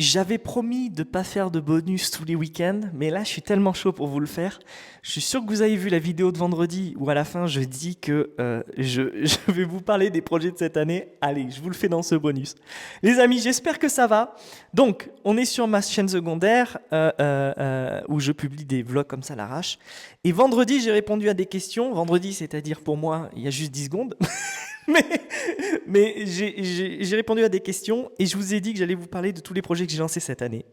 J'avais promis de ne pas faire de bonus tous les week-ends, mais là je suis tellement chaud pour vous le faire. Je suis sûr que vous avez vu la vidéo de vendredi où à la fin je dis que je vais vous parler des projets de cette année. Allez, je vous le fais dans ce bonus. Les amis, j'espère que ça va. Donc, on est sur ma chaîne secondaire où je publie des vlogs comme ça à l'arrache. Et vendredi, j'ai répondu à des questions. Vendredi, c'est-à-dire pour moi, il y a juste 10 secondes. Mais, mais j'ai répondu à des questions et je vous ai dit que j'allais vous parler de tous les projets que j'ai lancés cette année.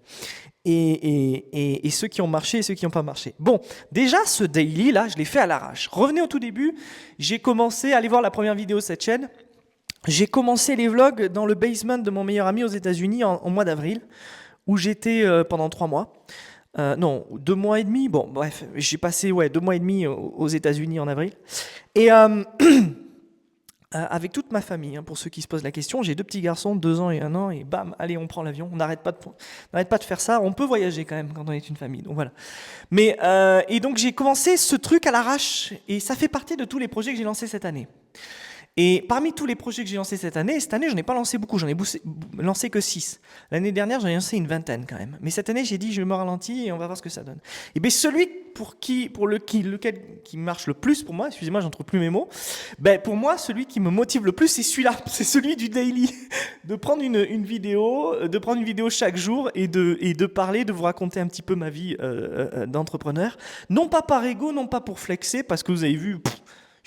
Et ceux qui ont marché et ceux qui n'ont pas marché. Bon, déjà, ce daily, là, je l'ai fait à l'arrache. Revenez au tout début. J'ai commencé, allez voir la première vidéo de cette chaîne. J'ai commencé les vlogs dans le basement de mon meilleur ami aux États-Unis en mois d'avril, où j'étais pendant 3 mois. Non, 2 mois et demi. Bon, bref, j'ai passé 2 mois et demi aux États-Unis en avril. Et avec toute ma famille, hein, pour ceux qui se posent la question, j'ai 2 petits garçons, 2 ans et 1 an, et bam, allez, on prend l'avion. On n'arrête pas de faire ça. On peut voyager quand même quand on est une famille. Donc voilà. Mais et donc j'ai commencé ce truc à l'arrache, et ça fait partie de tous les projets que j'ai lancés cette année. Et parmi tous les projets que j'ai lancés cette année, j'en ai pas lancé beaucoup, j'en ai lancé que 6. L'année dernière, j'en ai lancé une vingtaine quand même. Mais cette année, j'ai dit, je me ralentis et on va voir ce que ça donne. Et bien celui lequel qui marche le plus pour moi, excusez-moi, j'en trouve plus mes mots, ben pour moi, celui qui me motive le plus, c'est celui-là, c'est celui du daily. De prendre une vidéo chaque jour et de parler, de vous raconter un petit peu ma vie d'entrepreneur. Non pas par ego, non pas pour flexer, parce que vous avez vu...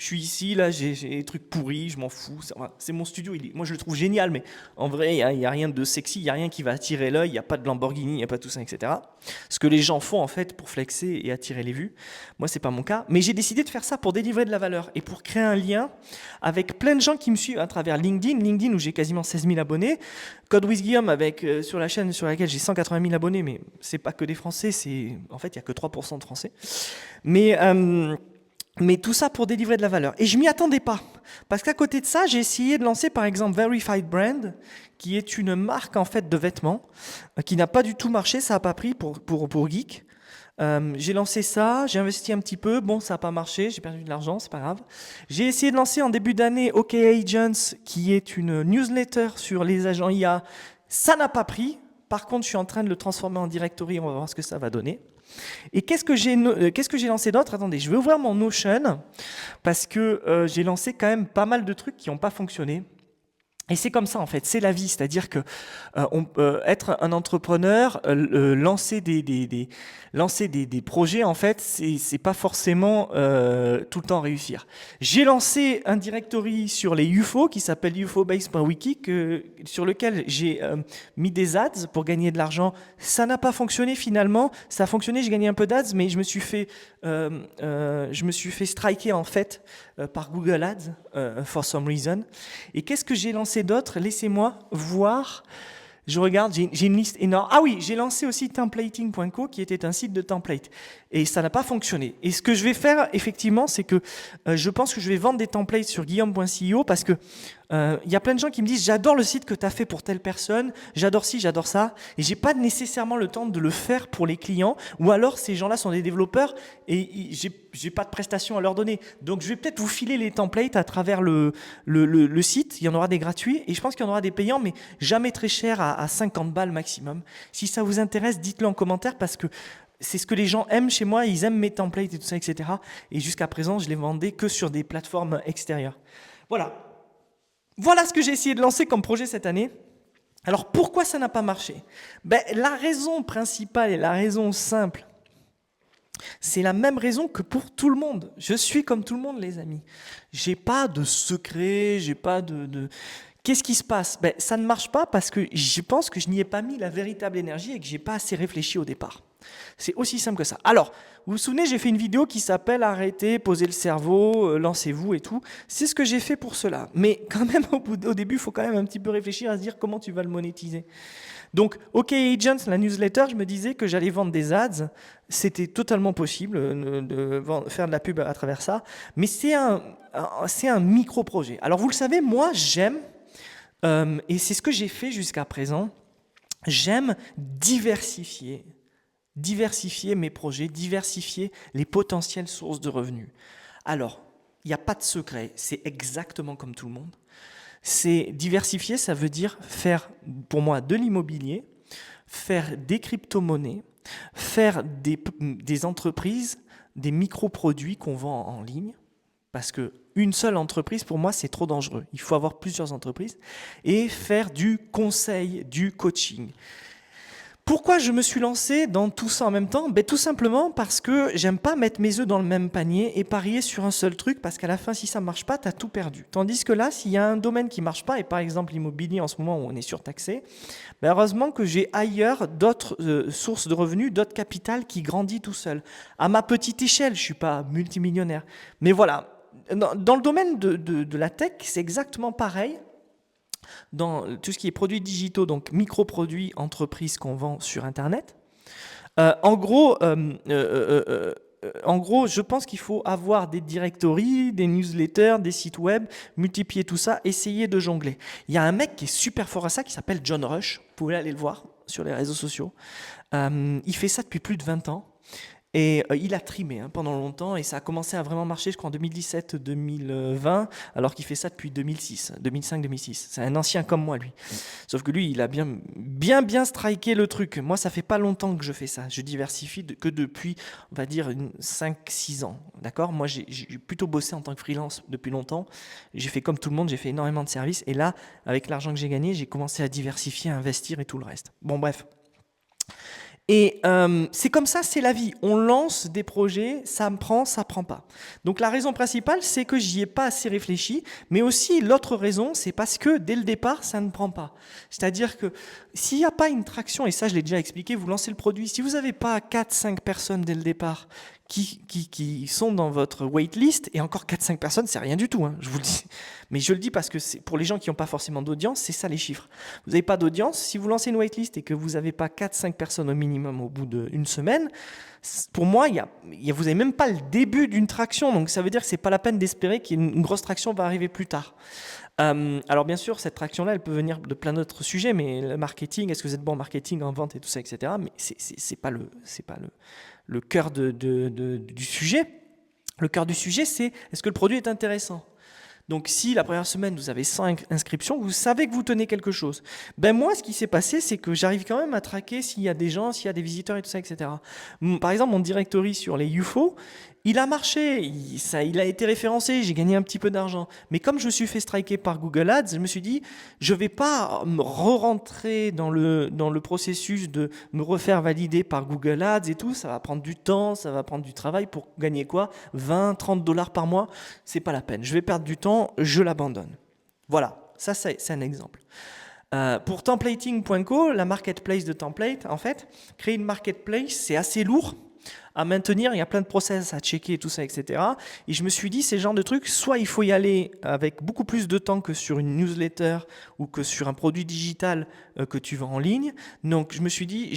Je suis ici, là, j'ai des trucs pourris, je m'en fous. C'est mon studio, moi je le trouve génial, mais en vrai, il n'y a rien de sexy, il n'y a rien qui va attirer l'œil, il n'y a pas de Lamborghini, il n'y a pas tout ça, etc. Ce que les gens font en fait pour flexer et attirer les vues. Moi, c'est pas mon cas. Mais j'ai décidé de faire ça pour délivrer de la valeur et pour créer un lien avec plein de gens qui me suivent à travers LinkedIn où j'ai quasiment 16 000 abonnés. Code with Guillaume sur la chaîne sur laquelle j'ai 180 000 abonnés, mais c'est pas que des Français, en fait, il n'y a que 3% de Français. Mais tout ça pour délivrer de la valeur. Et je m'y attendais pas. Parce qu'à côté de ça, j'ai essayé de lancer par exemple Verified Brand, qui est une marque en fait de vêtements, qui n'a pas du tout marché, ça n'a pas pris pour Geek. J'ai lancé ça, j'ai investi un petit peu, bon ça n'a pas marché, j'ai perdu de l'argent, c'est pas grave. J'ai essayé de lancer en début d'année OK Agents, qui est une newsletter sur les agents IA, ça n'a pas pris. Par contre, je suis en train de le transformer en directory, on va voir ce que ça va donner. Et qu'est-ce que j'ai lancé d'autre? Attendez, je vais ouvrir mon Notion parce que j'ai lancé quand même pas mal de trucs qui n'ont pas fonctionné. Et c'est comme ça en fait, c'est la vie, c'est-à-dire que être un entrepreneur, lancer des projets en fait, c'est pas forcément tout le temps réussir. J'ai lancé un directory sur les UFO qui s'appelle ufobase.wiki sur lequel j'ai mis des ads pour gagner de l'argent. Ça n'a pas fonctionné finalement, ça a fonctionné, j'ai gagné un peu d'ads, mais je me suis fait striker en fait par Google Ads for some reason. Et qu'est-ce que j'ai lancé d'autre? Laissez-moi voir. Je regarde, j'ai une liste énorme. Ah oui, j'ai lancé aussi templating.co qui était un site de template. Et ça n'a pas fonctionné. Et ce que je vais faire, effectivement, c'est que je pense que je vais vendre des templates sur guillaume.co parce que y a plein de gens qui me disent j'adore le site que tu as fait pour telle personne, j'adore ci, j'adore ça, et j'ai pas nécessairement le temps de le faire pour les clients, ou alors ces gens-là sont des développeurs et j'ai pas de prestations à leur donner. Donc je vais peut-être vous filer les templates à travers le site, il y en aura des gratuits, et je pense qu'il y en aura des payants, mais jamais très chers à 50 balles maximum. Si ça vous intéresse, dites-le en commentaire parce que c'est ce que les gens aiment chez moi, ils aiment mes templates et tout ça, etc. Et jusqu'à présent, je les vendais que sur des plateformes extérieures. Voilà. Voilà ce que j'ai essayé de lancer comme projet cette année. Alors pourquoi ça n'a pas marché? La raison principale et la raison simple, c'est la même raison que pour tout le monde. Je suis comme tout le monde, les amis. J'ai pas de secret, j'ai pas de... Qu'est-ce qui se passe? Ça ne marche pas parce que je pense que je n'y ai pas mis la véritable énergie et que j'ai pas assez réfléchi au départ. C'est aussi simple que ça. Alors, vous vous souvenez, j'ai fait une vidéo qui s'appelle « Arrêtez, posez le cerveau, lancez-vous » et tout. C'est ce que j'ai fait pour cela. Mais quand même, au début, il faut quand même un petit peu réfléchir à se dire comment tu vas le monétiser. Donc, OK Agents, la newsletter, je me disais que j'allais vendre des ads. C'était totalement possible de faire de la pub à travers ça. Mais c'est un micro-projet. Alors, vous le savez, moi, j'aime, et c'est ce que j'ai fait jusqu'à présent, j'aime diversifier mes projets, diversifier les potentielles sources de revenus. Alors, il n'y a pas de secret, c'est exactement comme tout le monde. C'est diversifier, ça veut dire faire, pour moi, de l'immobilier, faire des crypto-monnaies, faire des entreprises, des micro-produits qu'on vend en ligne, parce qu'une seule entreprise, pour moi, c'est trop dangereux. Il faut avoir plusieurs entreprises, et faire du conseil, du coaching. Pourquoi je me suis lancé dans tout ça en même temps? Tout simplement parce que j'aime pas mettre mes œufs dans le même panier et parier sur un seul truc, parce qu'à la fin, si ça marche pas, tu as tout perdu. Tandis que là, s'il y a un domaine qui marche pas, et par exemple l'immobilier en ce moment où on est surtaxé, heureusement que j'ai ailleurs d'autres sources de revenus, d'autres capital qui grandit tout seul. À ma petite échelle, je suis pas multimillionnaire. Mais voilà, dans le domaine de la tech, c'est exactement pareil. Dans tout ce qui est produits digitaux, donc micro-produits, entreprises qu'on vend sur Internet. En gros, je pense qu'il faut avoir des directories, des newsletters, des sites web, multiplier tout ça, essayer de jongler. Il y a un mec qui est super fort à ça, qui s'appelle John Rush. Vous pouvez aller le voir sur les réseaux sociaux. Il fait ça depuis plus de 20 ans. Et il a trimé pendant longtemps, et ça a commencé à vraiment marcher, je crois, en 2017-2020, alors qu'il fait ça depuis 2006, 2005-2006. C'est un ancien comme moi, lui. Sauf que lui, il a bien striké le truc. Moi, ça fait pas longtemps que je fais ça. Je diversifie que depuis, on va dire, 5-6 ans. D'accord? Moi, j'ai plutôt bossé en tant que freelance depuis longtemps. J'ai fait comme tout le monde, j'ai fait énormément de services. Et là, avec l'argent que j'ai gagné, j'ai commencé à diversifier, à investir et tout le reste. Bon, bref. Et c'est comme ça, c'est la vie. On lance des projets, ça me prend, ça prend pas. Donc la raison principale, c'est que j'y ai pas assez réfléchi, mais aussi l'autre raison, c'est parce que dès le départ, ça ne prend pas. C'est-à-dire que s'il n'y a pas une traction, et ça je l'ai déjà expliqué, vous lancez le produit, si vous n'avez pas 4-5 personnes dès le départ qui sont dans votre waitlist, et encore 4-5 personnes, c'est rien du tout, hein, je vous le dis. Mais je le dis parce que c'est pour les gens qui n'ont pas forcément d'audience, c'est ça les chiffres. Vous n'avez pas d'audience, si vous lancez une waitlist et que vous n'avez pas 4-5 personnes au minimum au bout d'une semaine, pour moi, vous n'avez même pas le début d'une traction, donc ça veut dire que ce n'est pas la peine d'espérer qu'une grosse traction va arriver plus tard. Alors bien sûr, cette traction-là, elle peut venir de plein d'autres sujets, mais le marketing, est-ce que vous êtes bon en marketing, en vente et tout ça, etc. Mais c'est pas le cœur du sujet. Le cœur du sujet, c'est est-ce que le produit est intéressant? Donc si la première semaine, vous avez 100 inscriptions, vous savez que vous tenez quelque chose. Moi, ce qui s'est passé, c'est que j'arrive quand même à traquer s'il y a des gens, s'il y a des visiteurs et tout ça, etc. Par exemple, mon directory sur les UFO, il a marché, il a été référencé, j'ai gagné un petit peu d'argent. Mais comme je me suis fait striker par Google Ads, je me suis dit, je ne vais pas me re-rentrer dans le processus de me refaire valider par Google Ads et tout. Ça va prendre du temps, ça va prendre du travail pour gagner quoi? 20-30 $ par mois? C'est pas la peine. Je vais perdre du temps, je l'abandonne. Voilà, ça c'est un exemple. Pour templating.co, la marketplace de template, en fait, créer une marketplace, c'est assez lourd à maintenir, il y a plein de process à checker et tout ça, etc. Et je me suis dit, ces genres de trucs, soit il faut y aller avec beaucoup plus de temps que sur une newsletter ou que sur un produit digital que tu vends en ligne. Donc je me suis dit,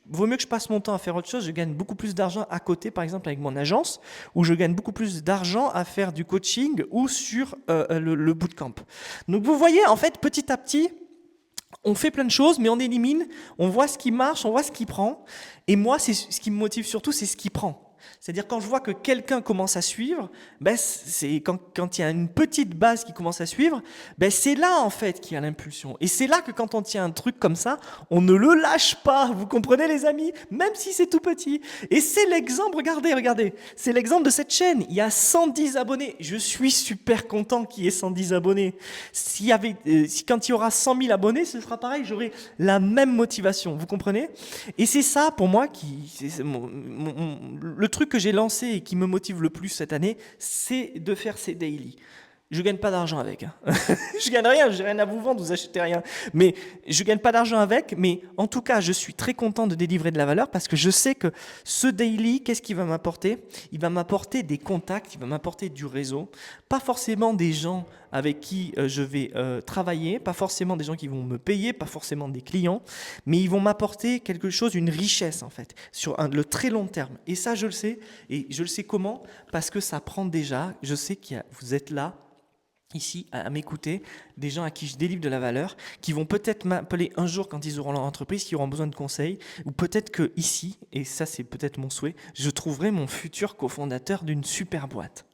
vaut mieux que je passe mon temps à faire autre chose, je gagne beaucoup plus d'argent à côté, par exemple avec mon agence, où je gagne beaucoup plus d'argent à faire du coaching ou sur le bootcamp. Donc vous voyez, en fait, petit à petit, on fait plein de choses, mais on élimine, on voit ce qui marche, on voit ce qui prend. Et moi, ce qui me motive surtout, c'est ce qui prend. C'est-à-dire quand je vois que quelqu'un commence à suivre, c'est quand il y a une petite base qui commence à suivre, c'est là en fait qu'il y a l'impulsion. Et c'est là que quand on tient un truc comme ça, on ne le lâche pas. Vous comprenez les amis? Même si c'est tout petit. Et c'est l'exemple, regardez, c'est l'exemple de cette chaîne. Il y a 110 abonnés. Je suis super content qu'il y ait 110 abonnés. Quand il y aura 100 000 abonnés, ce sera pareil, j'aurai la même motivation. Vous comprenez? Et c'est ça pour moi le truc que j'ai lancé et qui me motive le plus cette année, c'est de faire ces daily. Je gagne pas d'argent avec. Je gagne rien, j'ai rien à vous vendre, vous achetez rien. Mais je gagne pas d'argent avec, mais en tout cas, je suis très content de délivrer de la valeur parce que je sais que ce daily, qu'est-ce qu'il va m'apporter? Il va m'apporter des contacts, il va m'apporter du réseau. Pas forcément des gens avec qui je vais travailler, pas forcément des gens qui vont me payer, pas forcément des clients, mais ils vont m'apporter quelque chose, une richesse en fait, sur le très long terme. Et ça, je le sais. Et je le sais comment? Parce que ça prend déjà, je sais que vous êtes là, ici à m'écouter, des gens à qui je délivre de la valeur, qui vont peut-être m'appeler un jour quand ils auront leur entreprise, qui auront besoin de conseils, ou peut-être que ici, et ça c'est peut-être mon souhait, je trouverai mon futur cofondateur d'une super boîte.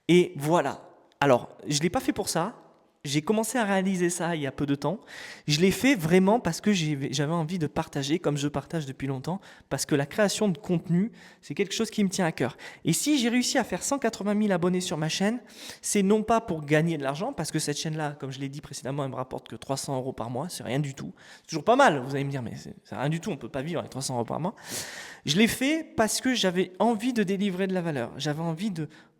Et voilà. Alors, je ne l'ai pas fait pour ça, j'ai commencé à réaliser ça il y a peu de temps. Je l'ai fait vraiment parce que j'avais envie de partager, comme je partage depuis longtemps, parce que la création de contenu, c'est quelque chose qui me tient à cœur. Et si j'ai réussi à faire 180 000 abonnés sur ma chaîne, c'est non pas pour gagner de l'argent, parce que cette chaîne-là, comme je l'ai dit précédemment, elle me rapporte que 300 € par mois, c'est rien du tout. C'est toujours pas mal, vous allez me dire, mais c'est rien du tout, on ne peut pas vivre avec 300 € par mois. Je l'ai fait parce que j'avais envie de délivrer de la valeur. J'avais envie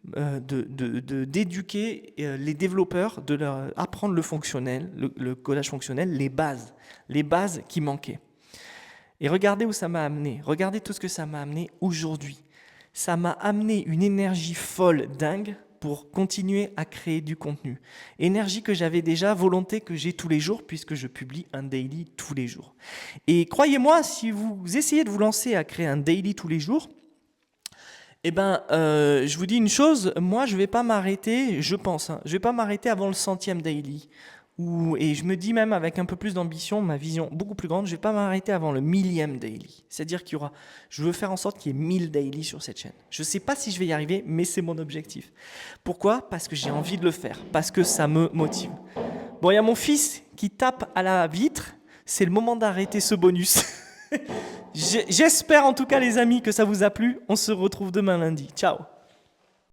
d'éduquer les développeurs, de leur apprendre le fonctionnel, le codage fonctionnel, les bases qui manquaient. Et regardez où ça m'a amené. Regardez tout ce que ça m'a amené aujourd'hui. Ça m'a amené une énergie folle, dingue, pour continuer à créer du contenu. Énergie que j'avais déjà, volonté que j'ai tous les jours, puisque je publie un daily tous les jours. Et croyez-moi, si vous essayez de vous lancer à créer un daily tous les jours, je vous dis une chose, moi je ne vais pas m'arrêter, je pense, je ne vais pas m'arrêter avant le 100e daily. Et je me dis même avec un peu plus d'ambition, ma vision beaucoup plus grande, je ne vais pas m'arrêter avant le 1000e daily. C'est-à-dire je veux faire en sorte qu'il y ait 1000 daily sur cette chaîne. Je ne sais pas si je vais y arriver, mais c'est mon objectif. Pourquoi ? Parce que j'ai envie de le faire, parce que ça me motive. Bon, il y a mon fils qui tape à la vitre, c'est le moment d'arrêter ce bonus. J'espère en tout cas les amis que ça vous a plu. On se retrouve demain lundi. Ciao.